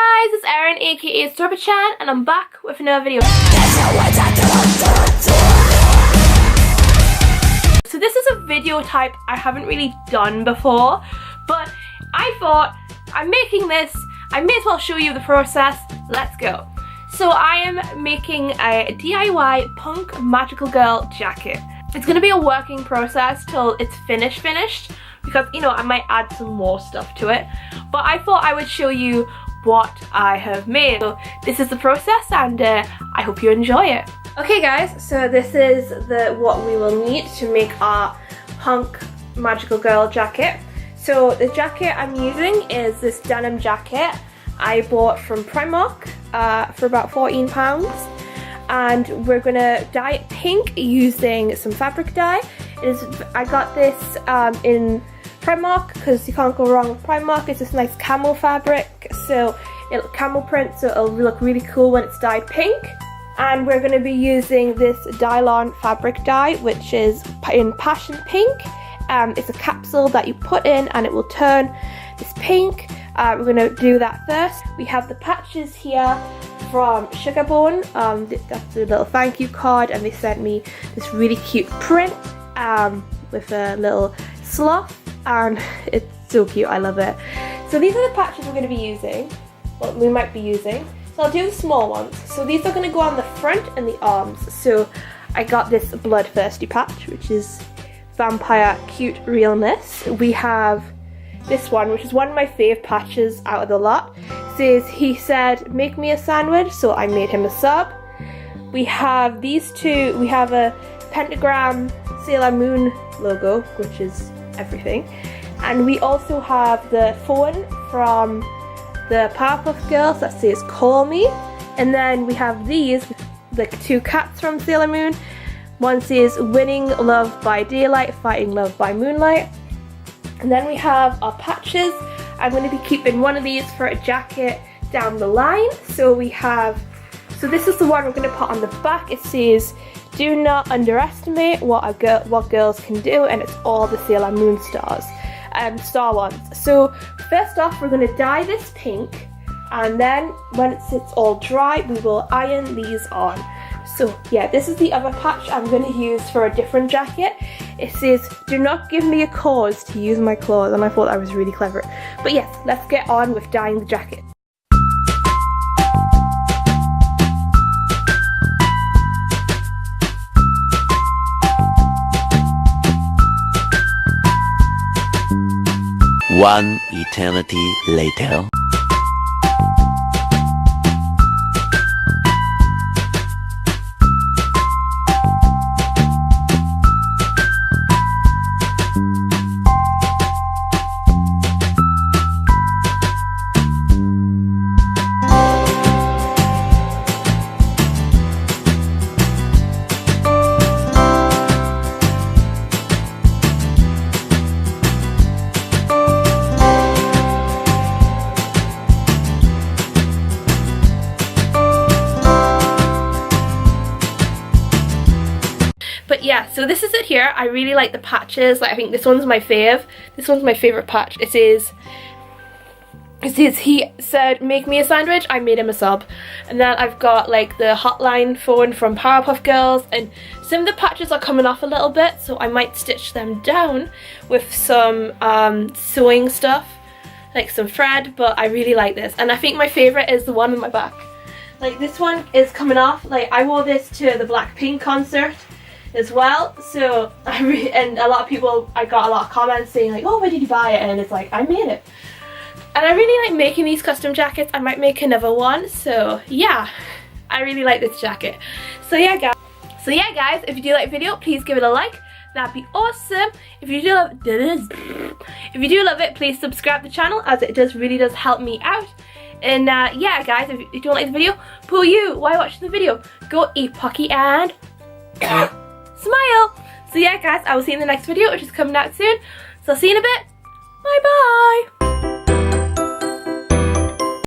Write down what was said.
guys, it's Erin aka StrawberriChan and I'm back with another video. So this is a video type I haven't really done before, but I thought I'm making this, I may as well show you the process. Let's go. So I am making a DIY punk magical girl jacket. It's going to be a working process till it's finished because, you know, I might add some more stuff to it, but I thought I would show you what I have made. So this is the process and I hope you enjoy it. Okay guys, so this is what we will need to make our punk magical girl jacket. So the jacket I'm using is this denim jacket I bought from Primark for about £14, and we're gonna dye it pink using some fabric dye. I got this in Primark because you can't go wrong with Primark. It's this nice camel fabric, so it'll camel print, so it'll look really cool when it's dyed pink. And we're going to be using this Dylon fabric dye, which is in passion pink. It's a capsule that you put in and it will turn this pink. We're going to do that first. We have the patches here from Sugarbone. That's a little thank you card, and they sent me this really cute print with a little sloth, and it's so cute. I love it. So these are the patches we're going to be using. Well, we might be using. So I'll do the small ones. So these are going to go on the front and the arms. So I got this Bloodthirsty patch, which is Vampire Cute Realness. We have this one, which is one of my fave patches out of the lot. It says, he said, make me a sandwich, so I made him a sub. We have these two. We have a pentagram Sailor Moon logo, which is everything. And we also have the phone from the Powerpuff Girls that says call me, and then we have these, the two cats from Sailor Moon. One says winning love by daylight, fighting love by moonlight. And then we have our patches. I'm going to be keeping one of these for a jacket down the line. So this is the one we're going to put on the back. It says do not underestimate what girls can do, and it's all the Sailor Moon star ones. So first off, we're going to dye this pink, and then when it's all dry, we will iron these on. So yeah, this is the other patch I'm going to use for a different jacket. It says do not give me a cause to use my claws, and I thought that was really clever. But yes, let's get on with dyeing the jacket. One eternity later. But yeah, so this is it here. I really like the patches. Like, I think this one's my fave. This one's my favorite patch. It says he said make me a sandwich, I made him a sub. And then I've got like the hotline phone from Powerpuff Girls, and some of the patches are coming off a little bit, so I might stitch them down with some sewing stuff, like some thread. But I really like this, and I think my favorite is the one on my back. Like, this one is coming off. Like, I wore this to the Blackpink concert as well, so and a lot of people, I got a lot of comments saying like, oh, where did you buy it? And it's like, I made it. And I really like making these custom jackets. I might make another one, so yeah, I really like this jacket. So yeah guys, if you do like the video, please give it a like. That'd be awesome. If you do love it, please subscribe to the channel, as it really does help me out. And yeah guys, if you don't like the video, pull you while watching the video, go eat Pocky and smile. So yeah guys, I will see you in the next video, which is coming out soon. So I'll see you in a bit. Bye bye.